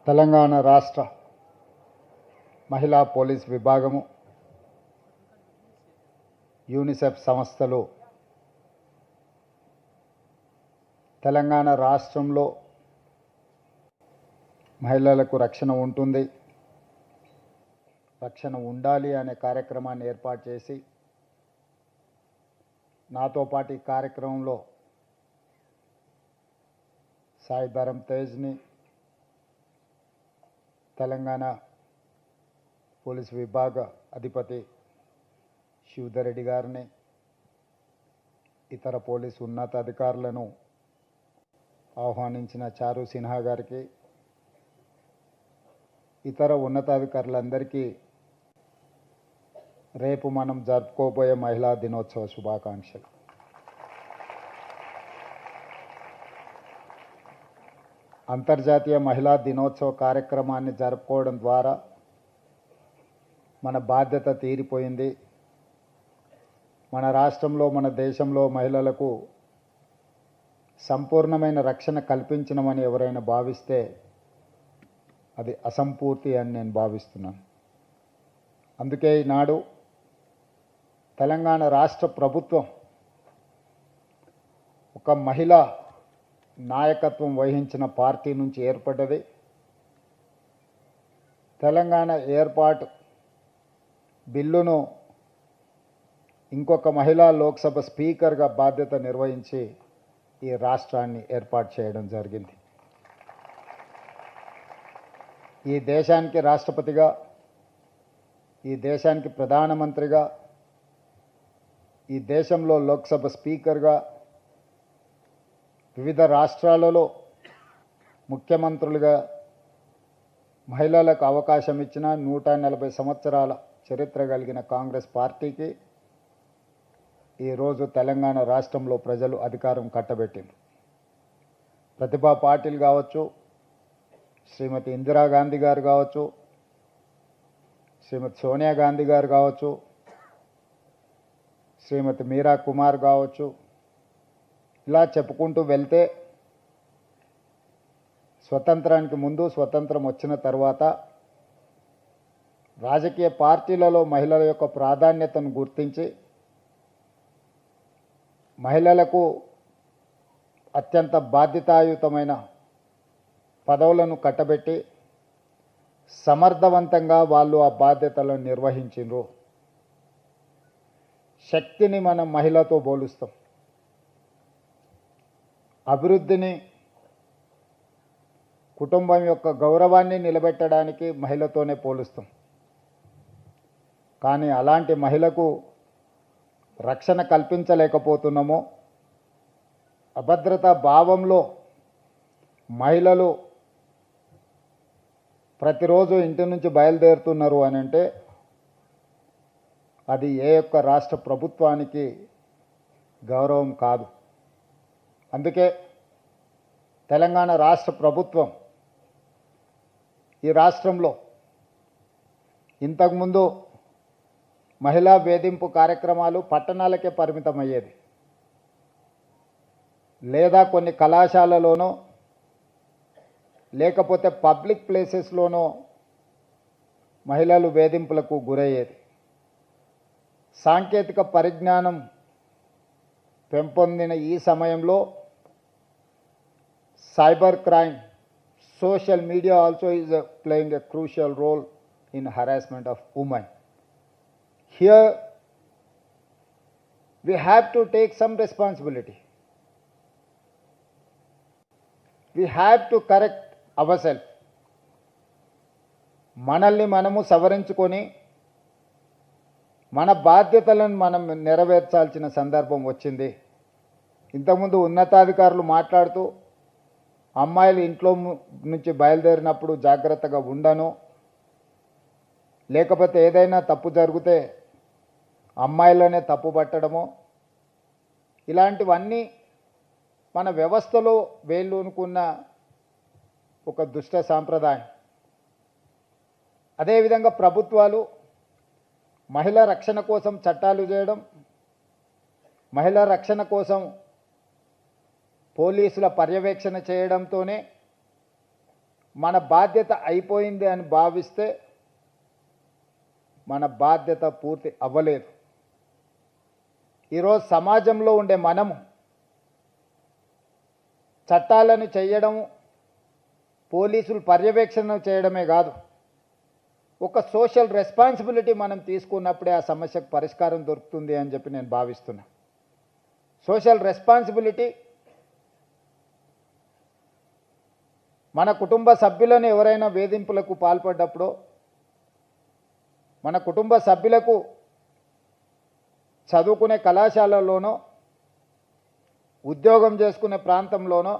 తెలంగాణ రాష్ట్ర మహిళా పోలీస్ విభాగము యూనిసెఫ్ సంస్థలు తెలంగాణ రాష్ట్రంలో మహిళలకు రక్షణ ఉంటుంది, రక్షణ ఉండాలి అనే కార్యక్రమాన్ని ఏర్పాటు చేసి నాతో పాటు ఈ కార్యక్రమంలో సాయి ధరమ్ తేజ్ని, తెలంగాణ పోలీస్ విభాగ అధిపతి శివధర్ రెడ్డి గారిని, ఇతర పోలీసు ఉన్నతాధికారులను ఆహ్వానించిన చారు సిన్హా గారికి, ఇతర ఉన్నతాధికారులందరికీ రేపు మనం జరుపుకోబోయే మహిళా దినోత్సవ శుభాకాంక్షలు. అంతర్జాతీయ మహిళా దినోత్సవ కార్యక్రమాన్ని జరుపుకోవడం ద్వారా మన బాధ్యత తీరిపోయింది. మన రాష్ట్రంలో, మన దేశంలో మహిళలకు సంపూర్ణమైన రక్షణ కల్పించమని ఎవరైనా భావిస్తే అది అసంపూర్తి అని నేను భావిస్తున్నాను. అందుకే ఈనాడు తెలంగాణ రాష్ట్ర ప్రభుత్వం ఒక మహిళ నాయకత్వం వహించిన పార్టీ నుంచి ఏర్పడ్డది. తెలంగాణ ఏర్పాటు బిల్లును ఇంకొక మహిళా లోక్సభ స్పీకర్గా బాధ్యత నిర్వహించి ఈ రాష్ట్రాన్ని ఏర్పాటు చేయడం జరిగింది. ఈ దేశానికి రాష్ట్రపతిగా, ఈ దేశానికి ప్రధానమంత్రిగా, ఈ దేశంలో లోక్సభ స్పీకర్గా, వివిధ రాష్ట్రాలలో ముఖ్యమంత్రులుగా మహిళలకు అవకాశం ఇచ్చిన 140 సంవత్సరాల చరిత్ర కలిగిన కాంగ్రెస్ పార్టీకి ఈరోజు తెలంగాణ రాష్ట్రంలో ప్రజలు అధికారం కట్టబెట్టింది. ప్రతిభా పాటిల్ కావచ్చు, శ్రీమతి ఇందిరాగాంధీ గారు కావచ్చు, శ్రీమతి సోనియా గాంధీ గారు కావచ్చు, శ్రీమతి మీరా కుమార్ కావచ్చు, ఇలా చెప్పుకుంటూ వెళ్తే స్వతంత్రానికి ముందు, స్వతంత్రం వచ్చిన తర్వాత రాజకీయ పార్టీలలో మహిళల యొక్క ప్రాధాన్యతను గుర్తించి మహిళలకు అత్యంత బాధ్యతాయుతమైన పదవులను కట్టబెట్టి సమర్థవంతంగా వాళ్ళు ఆ బాధ్యతలను నిర్వహించిండ్రు. శక్తిని మనం మహిళతో పోలుస్తాం, అభివృద్ధిని, కుటుంబం యొక్క గౌరవాన్ని నిలబెట్టడానికి మహిళతోనే పోలుస్తాం. కానీ అలాంటి మహిళకు రక్షణ కల్పించలేకపోతున్నామో, అభద్రతా భావంలో మహిళలు ప్రతిరోజు ఇంటి నుంచి బయలుదేరుతున్నారు అని అంటే అది ఏ యొక్క రాష్ట్ర ప్రభుత్వానికి గౌరవం కాదు. అందుకే తెలంగాణ రాష్ట్ర ప్రభుత్వం ఈ రాష్ట్రంలో ఇంతకుముందు మహిళా వేధింపు కార్యక్రమాలు పట్టణాలకే పరిమితమయ్యేది, లేదా కొన్ని కళాశాలలోనో లేకపోతే పబ్లిక్ ప్లేసెస్లోనో మహిళలు వేధింపులకు గురయ్యేది. సాంకేతిక పరిజ్ఞానం పెంపొందిన ఈ సమయంలో cyber crime, social media also is playing a crucial role in harassment of women. Here we have to take some responsibility. We have to correct ourselves. మనల్ని మనము సవరించుకొని మన బాధ్యతలను మనం నెరవేర్చాల్సిన సందర్భం వచ్చింది. ఇంతకుముందు ఉన్నతాధికారులు మాట్లాడుతూ అమ్మాయిలు ఇంట్లో నుంచి బయలుదేరినప్పుడు జాగ్రత్తగా ఉండను, లేకపోతే ఏదైనా తప్పు జరిగితే అమ్మాయిలనే తప్పు పట్టడము, ఇలాంటివన్నీ మన వ్యవస్థలో వేళ్ళూనుకున్న ఒక దుష్ట సాంప్రదాయం. అదేవిధంగా ప్రభుత్వాలు మహిళా రక్షణ కోసం చట్టాలు చేయడం, మహిళా రక్షణ కోసం పోలీసుల పర్యవేక్షణ చేయడంతోనే మన బాధ్యత అయిపోయింది అని భావిస్తే మన బాధ్యత పూర్తి అవ్వలేదు. ఈరోజు సమాజంలో ఉండే మనము చట్టాలను చేయడం, పోలీసులు పర్యవేక్షణ చేయడమే కాదు, ఒక సోషల్ రెస్పాన్సిబిలిటీ మనం తీసుకున్నప్పుడే ఆ సమస్యకు పరిష్కారం దొరుకుతుంది అని చెప్పి నేను భావిస్తున్నా. సోషల్ రెస్పాన్సిబిలిటీ మన కుటుంబ సభ్యులను ఎవరైనా వేధింపులకు పాల్పడ్డప్పుడు, మన కుటుంబ సభ్యులకు చదువుకునే కళాశాలలోనో, ఉద్యోగం చేసుకునే ప్రాంతంలోనో,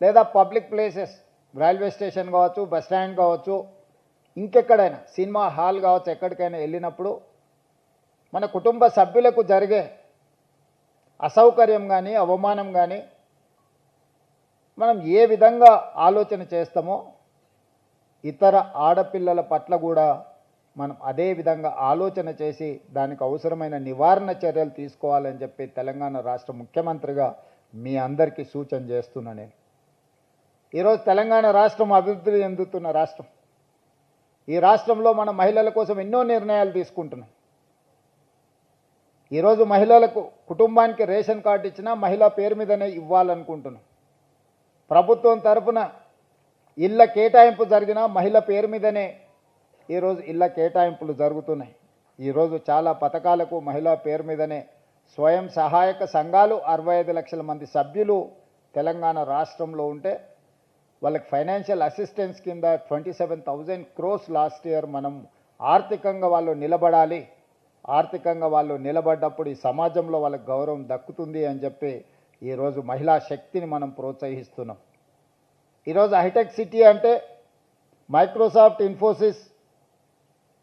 లేదా పబ్లిక్ ప్లేసెస్, రైల్వే స్టేషన్ కావచ్చు, బస్ స్టాండ్ కావచ్చు, ఇంకెక్కడైనా సినిమా హాల్ కావచ్చు, ఎక్కడికైనా వెళ్ళినప్పుడు మన కుటుంబ సభ్యులకు జరిగే అసౌకర్యం కానీ అవమానం కానీ మనం ఏ విధంగా ఆలోచన చేస్తామో ఇతర ఆడపిల్లల పట్ల కూడా మనం అదే విధంగా ఆలోచన చేసి దానికి అవసరమైన నివారణ చర్యలు తీసుకోవాలని చెప్పి తెలంగాణ రాష్ట్ర ముఖ్యమంత్రిగా మీ అందరికీ సూచన చేస్తున్నా. నేను ఈరోజు తెలంగాణ రాష్ట్రం అభివృద్ధి చెందుతున్న రాష్ట్రం. ఈ రాష్ట్రంలో మన మహిళల కోసం ఎన్నో నిర్ణయాలు తీసుకుంటున్నాం. ఈరోజు మహిళలకు కుటుంబానికి రేషన్ కార్డు ఇచ్చినా మహిళ పేరు మీదనే ఇవ్వాలనుకుంటున్నాం. ప్రభుత్వం తరఫున ఇళ్ల కేటాయింపు జరిగినా మహిళ పేరు మీదనే ఈరోజు ఇళ్ల కేటాయింపులు జరుగుతున్నాయి. ఈరోజు చాలా పథకాలకు మహిళా పేరు మీదనే స్వయం సహాయక సంఘాలు 65 లక్షల మంది సభ్యులు తెలంగాణ రాష్ట్రంలో ఉంటే వాళ్ళకి ఫైనాన్షియల్ అసిస్టెన్స్ కింద 27,000 crores లాస్ట్ ఇయర్ మనం ఆర్థికంగా వాళ్ళు నిలబడాలి, ఆర్థికంగా వాళ్ళు నిలబడ్డప్పుడు ఈ సమాజంలో వాళ్ళకి గౌరవం దక్కుతుంది అని చెప్పి ఈరోజు మహిళా శక్తిని మనం ప్రోత్సహిస్తున్నాం. ఈరోజు హైటెక్ సిటీ అంటే మైక్రోసాఫ్ట్, ఇన్ఫోసిస్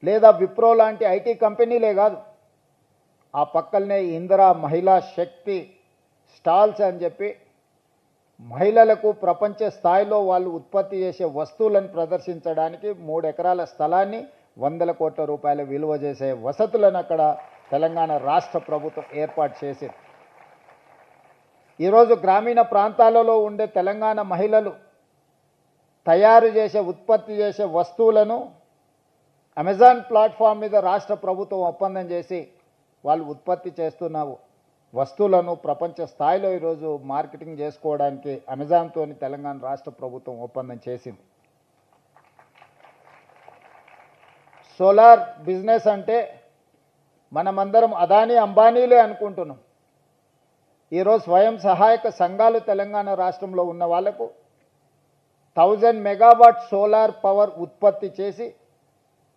లేదా విప్రో లాంటి ఐటీ కంపెనీలే కాదు, ఆ పక్కనే ఇందిరా మహిళా శక్తి స్టాల్స్ అని చెప్పి మహిళలకు ప్రపంచ స్థాయిలో వాళ్ళు ఉత్పత్తి చేసే వస్తువులను ప్రదర్శించడానికి 3 ఎకరాల స్థలాన్ని 100 కోట్ల రూపాయల విలువ చేసే వసతులను అక్కడ తెలంగాణ రాష్ట్ర ప్రభుత్వం ఏర్పాటు చేసింది. ఈరోజు గ్రామీణ ప్రాంతాలలో ఉండే తెలంగాణ మహిళలు తయారు చేసే ఉత్పత్తి చేసే వస్తువులను అమెజాన్ ప్లాట్ఫామ్ మీద రాష్ట్ర ప్రభుత్వం ఒప్పందం చేసి వాళ్ళు ఉత్పత్తి చేస్తున్న వస్తువులను ప్రపంచ స్థాయిలో ఈరోజు మార్కెటింగ్ చేసుకోవడానికి అమెజాన్తో తెలంగాణ రాష్ట్ర ప్రభుత్వం ఒప్పందం చేసింది. సోలార్ బిజినెస్ అంటే మనమందరం అదానీ అంబానీలే అనుకుంటున్నాం. ఈరోజు స్వయం సహాయక సంఘాలు తెలంగాణ రాష్ట్రంలో ఉన్న వాళ్లకు 1000 మెగావాట్ సోలార్ పవర్ ఉత్పత్తి చేసి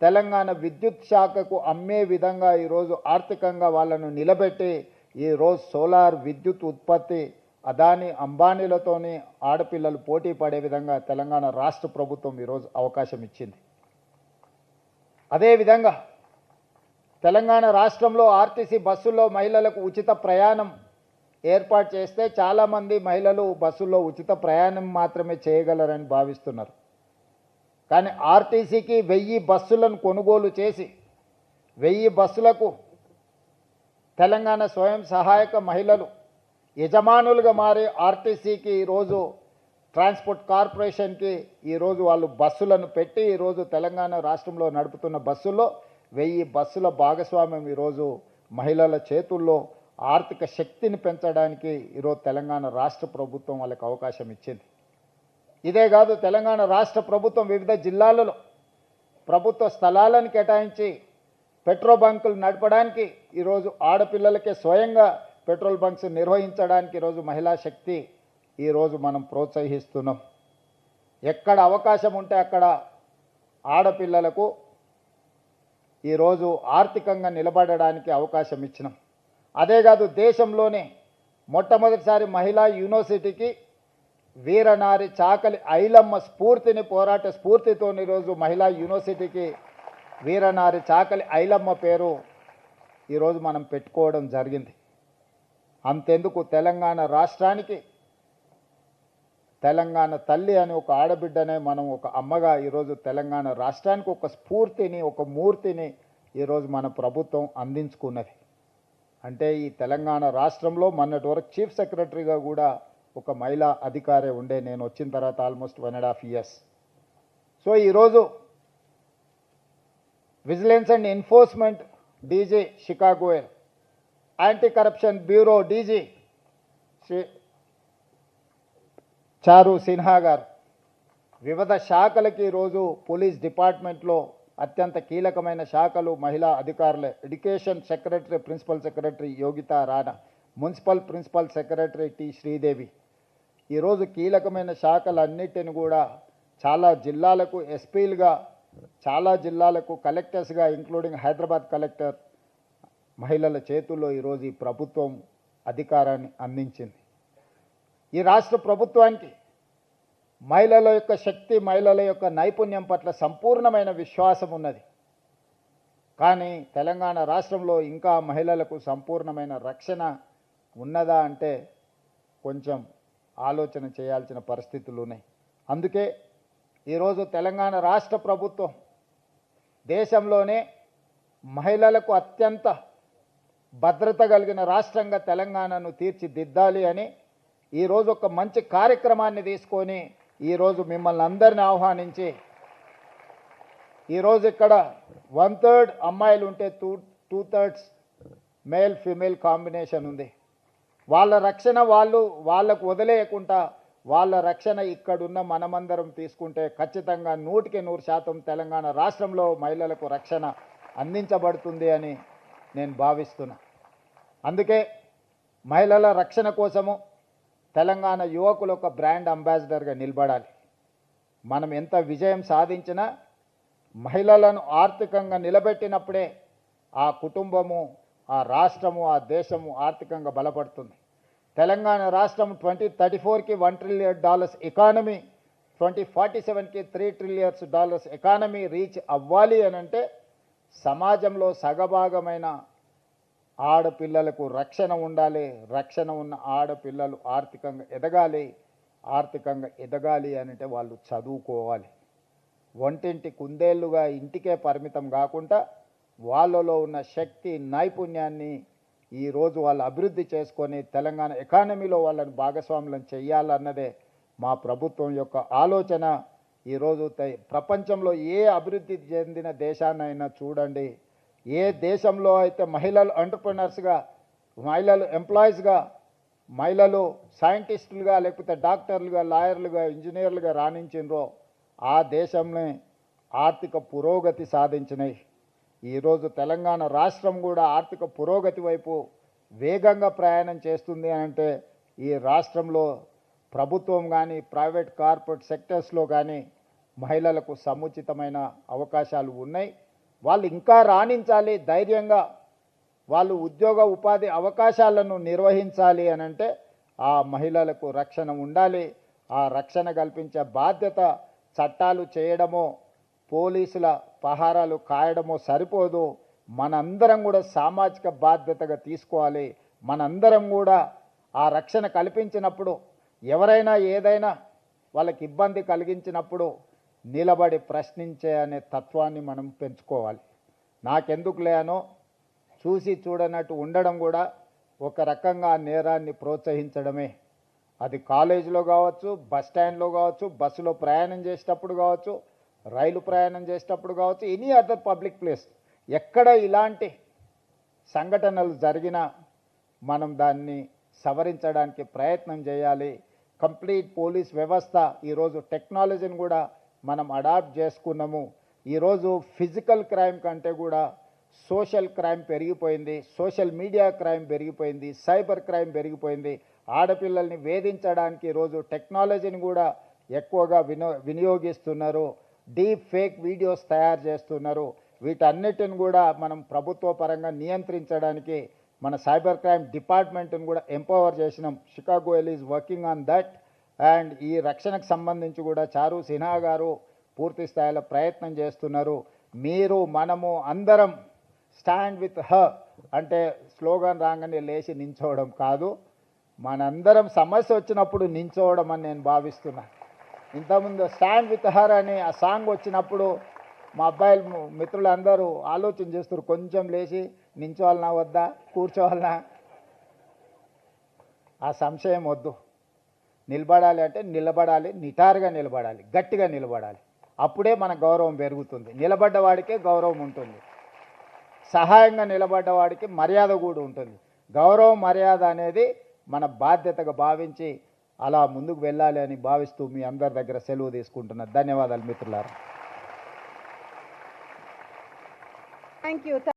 తెలంగాణ విద్యుత్ శాఖకు అమ్మే విధంగా ఈరోజు ఆర్థికంగా వాళ్ళను నిలబెట్టి ఈరోజు సోలార్ విద్యుత్ ఉత్పత్తి అదానీ అంబానీలతోని ఆడపిల్లలు పోటీ పడే విధంగా తెలంగాణ రాష్ట్ర ప్రభుత్వం ఈరోజు అవకాశం ఇచ్చింది. అదేవిధంగా తెలంగాణ రాష్ట్రంలో ఆర్టీసీ బస్సుల్లో మహిళలకు ఉచిత ప్రయాణం ఏర్పాటు చేస్తే చాలామంది మహిళలు బస్సుల్లో ఉచిత ప్రయాణం మాత్రమే చేయగలరని భావిస్తున్నారు. కానీ ఆర్టీసీకి 1000 బస్సులను కొనుగోలు చేసి 1000 బస్సులకు తెలంగాణ స్వయం సహాయక మహిళలు యజమానులుగా మారి ఆర్టీసీకి ఈరోజు ట్రాన్స్పోర్ట్ కార్పొరేషన్కి ఈరోజు వాళ్ళు బస్సులను పెట్టి ఈరోజు తెలంగాణ రాష్ట్రంలో నడుపుతున్న బస్సుల్లో 1000 బస్సుల భాగస్వామ్యం ఈరోజు మహిళల చేతుల్లో ఆర్థిక శక్తిని పెంచడానికి ఈరోజు తెలంగాణ రాష్ట్ర ప్రభుత్వం వాళ్ళకి అవకాశం ఇచ్చింది. ఇదే కాదు, తెలంగాణ రాష్ట్ర ప్రభుత్వం వివిధ జిల్లాలలో ప్రభుత్వ స్థలాలను కేటాయించి పెట్రోల్ బంకులు నడపడానికి ఈరోజు ఆడపిల్లలకే స్వయంగా పెట్రోల్ బంక్స్ నిర్వహించడానికి ఈరోజు మహిళా శక్తి ఈరోజు మనం ప్రోత్సహిస్తున్నాం. ఎక్కడ అవకాశం ఉంటే అక్కడ ఆడపిల్లలకు ఈరోజు ఆర్థికంగా నిలబడడానికి అవకాశం ఇచ్చినాం. అదే కాదు, దేశంలోనే మొట్టమొదటిసారి మహిళా యూనివర్సిటీకి వీరనారి చాకలి ఐలమ్మ స్ఫూర్తిని, పోరాట స్ఫూర్తితో ఈరోజు మహిళా యూనివర్సిటీకి వీరనారి చాకలి ఐలమ్మ పేరు ఈరోజు మనం పెట్టుకోవడం జరిగింది. అంతెందుకు, తెలంగాణ రాష్ట్రానికి తెలంగాణ తల్లి అని ఒక ఆడబిడ్డనే మనం ఒక అమ్మగా ఈరోజు తెలంగాణ రాష్ట్రానికి ఒక స్ఫూర్తిని, ఒక మూర్తిని ఈరోజు మన ప్రభుత్వం అందించుకున్నది. అంటే ఈ తెలంగాణ రాష్ట్రంలో మొన్నటి వరకు చీఫ్ సెక్రటరీగా కూడా ఒక మహిళా అధికారే ఉండే నేను వచ్చిన తర్వాత ఆల్మోస్ట్ 1.5 years. సో ఈరోజు vigilance and enforcement DG Shikha Goyal, anti corruption bureau DG Shri Charu Sinha గారు, వివిధ శాఖలకి ఈరోజు పోలీస్ డిపార్ట్మెంట్లో అత్యంత కీలకమైన శాఖలు మహిళా అధికారులే. Education secretary, principal secretary Yogita Rana, municipal principal secretary T Sridevi. ఈరోజు కీలకమైన శాఖలన్నిటిని కూడా చాలా జిల్లాలకు ఎస్పీలుగా, చాలా జిల్లాలకు కలెక్టర్స్గా, ఇంక్లూడింగ్ హైదరాబాద్ కలెక్టర్ మహిళల చేతుల్లో ఈరోజు ఈ ప్రభుత్వం అధికారాన్ని అందించింది. ఈ రాష్ట్ర ప్రభుత్వానికి మహిళల యొక్క శక్తి, మహిళల యొక్క నైపుణ్యం పట్ల సంపూర్ణమైన విశ్వాసం ఉన్నది. కానీ తెలంగాణ రాష్ట్రంలో ఇంకా మహిళలకు సంపూర్ణమైన రక్షణ ఉన్నదా అంటే కొంచెం ఆలోచన చేయాల్సిన పరిస్థితులు ఉన్నాయి. అందుకే ఈరోజు తెలంగాణ రాష్ట్ర ప్రభుత్వం దేశంలోనే మహిళలకు అత్యంత భద్రత కలిగిన రాష్ట్రంగా తెలంగాణను తీర్చిదిద్దాలి అని ఈరోజు ఒక మంచి కార్యక్రమాన్ని తీసుకొని ఈరోజు మిమ్మల్ని అందరిని ఆహ్వానించి, ఈరోజు ఇక్కడ 1/3 అమ్మాయిలు ఉంటే 2/3 మేల్ ఫీమేల్ కాంబినేషన్ ఉంది. వాళ్ళ రక్షణ వాళ్ళకు వదిలేయకుండా వాళ్ళ రక్షణ ఇక్కడున్న మనమందరం తీసుకుంటే ఖచ్చితంగా 100% తెలంగాణ రాష్ట్రంలో మహిళలకు రక్షణ అందించబడుతుంది అని నేను భావిస్తున్నా. అందుకే మహిళల రక్షణ కోసము తెలంగాణ యువకులు ఒక బ్రాండ్ అంబాసిడర్గా నిలబడాలి. మనం ఎంత విజయం సాధించినా మహిళలను ఆర్థికంగా నిలబెట్టినప్పుడే ఆ కుటుంబము, ఆ రాష్ట్రము, ఆ దేశము ఆర్థికంగా బలపడుతుంది. తెలంగాణ రాష్ట్రం 2034కి $1 trillion ఎకానమీ, 2047కి $3 trillion ఎకానమీ రీచ్ అవ్వాలి అని అంటే సమాజంలో సగభాగమైన ఆడపిల్లలకు రక్షణ ఉండాలి. రక్షణ ఉన్న ఆడపిల్లలు ఆర్థికంగా ఎదగాలి. ఆర్థికంగా ఎదగాలి అని అంటే వాళ్ళు చదువుకోవాలి. వంటింటి కుందేళ్లుగా ఇంటికే పరిమితం కాకుండా వాళ్ళలో ఉన్న శక్తి, నైపుణ్యాన్ని ఈరోజు వాళ్ళు అభివృద్ధి చేసుకొని తెలంగాణ ఎకానమీలో వాళ్ళని భాగస్వాములను చేయాలన్నదే మా ప్రభుత్వం యొక్క ఆలోచన. ఈరోజు ప్రపంచంలో ఏ అభివృద్ధి చెందిన దేశాన్నైనా చూడండి, ఏ దేశంలో అయితే మహిళలు ఎంటర్‌ప్రెన్యూర్స్‌గా, మహిళలు ఎంప్లాయీస్‌గా, మహిళలు సైంటిస్టులుగా, లేకపోతే డాక్టర్లుగా, లాయర్లుగా, ఇంజనీర్లుగా రాణించినరో ఆ దేశంలో ఆర్థిక పురోగతి సాధించినాయి. ఈరోజు తెలంగాణ రాష్ట్రం కూడా ఆర్థిక పురోగతి వైపు వేగంగా ప్రయాణం చేస్తుంది అంటే ఈ రాష్ట్రంలో ప్రభుత్వం కానీ, ప్రైవేట్ కార్పొరేట్ సెక్టర్స్లో కానీ మహిళలకు సముచితమైన అవకాశాలు ఉన్నాయి. వాళ్ళు ఇంకా రాణించాలి, ధైర్యంగా వాళ్ళు ఉద్యోగ ఉపాధి అవకాశాలను నిర్వహించాలి అని అంటే ఆ మహిళలకు రక్షణ ఉండాలి. ఆ రక్షణ కల్పించే బాధ్యత చట్టాలు చేయడమో, పోలీసుల పహారాలు కాయడమో సరిపోదు. మనందరం కూడా సామాజిక బాధ్యతగా తీసుకోవాలి. మనందరం కూడా ఆ రక్షణ కల్పించినప్పుడు, ఎవరైనా ఏదైనా వాళ్ళకి ఇబ్బంది కలిగించినప్పుడు నిలబడి ప్రశ్నించే అనే తత్వాన్ని మనం పెంచుకోవాలి. నాకెందుకు లేనో చూసి చూడనట్టు ఉండడం కూడా ఒక రకంగా నేరాన్ని ప్రోత్సహించడమే. అది కాలేజీలో కావచ్చు, బస్ స్టాండ్లో కావచ్చు, బస్సులో ప్రయాణం చేసేటప్పుడు కావచ్చు, రైలు ప్రయాణం చేసేటప్పుడు కావచ్చు, ఎనీ అదర్ పబ్లిక్ ప్లేస్ ఎక్కడ ఇలాంటి సంఘటనలు జరిగినా మనం దాన్ని సవరించడానికి ప్రయత్నం చేయాలి. కంప్లీట్ పోలీస్ వ్యవస్థ ఈరోజు టెక్నాలజీని కూడా మనం అడాప్ట్ చేసుకున్నాము. ఈరోజు ఫిజికల్ క్రైమ్ కంటే కూడా సోషల్ క్రైమ్ పెరిగిపోయింది, సోషల్ మీడియా క్రైమ్ పెరిగిపోయింది, సైబర్ క్రైమ్ పెరిగిపోయింది. ఆడపిల్లల్ని వేధించడానికి ఈరోజు టెక్నాలజీని కూడా ఎక్కువగా వినియోగిస్తున్నారు. డీప్ ఫేక్ వీడియోస్ తయారు చేస్తున్నారు. వీటన్నిటిని కూడా మనం ప్రభుత్వ పరంగా నియంత్రించడానికి మన సైబర్ క్రైమ్ డిపార్ట్మెంట్ని కూడా ఎంపవర్ చేసినాం. Shikha Goyal is working on that. And ఈ రక్షణకు సంబంధించి కూడా చారు సిన్హా గారు పూర్తి స్థాయిలో ప్రయత్నం చేస్తున్నారు. మీరు, మనము అందరం స్టాండ్ విత్ హర్ అంటే స్లోగన్ రాగానే లేచి నించోవడం కాదు, మనందరం సమస్య వచ్చినప్పుడు నించోవడం అని నేను భావిస్తున్నాను. ఇంతకుముందు స్టాండ్ విత్ హర్ అని ఆ సాంగ్ వచ్చినప్పుడు మా అబ్బాయిలు మిత్రులందరూ ఆలోచన చేస్తారు, కొంచెం లేచి నించోవాలన్నా వద్దా, కూర్చోవాలన్నా, ఆ సంశయం వద్దు. నిలబడాలి అంటే నిలబడాలి, నిటారుగా నిలబడాలి, గట్టిగా నిలబడాలి. అప్పుడే మన గౌరవం పెరుగుతుంది. నిలబడ్డ వాడికే గౌరవం ఉంటుంది. సహాయంగా నిలబడ్డ వాడికి మర్యాద కూడా ఉంటుంది. గౌరవం మర్యాద అనేది మన బాధ్యతగా భావించి అలా ముందుకు వెళ్ళాలి అని భావిస్తూ మీ అందరి దగ్గర సెలవు తీసుకుంటున్నా. ధన్యవాదాలు మిత్రులారా. Thank you.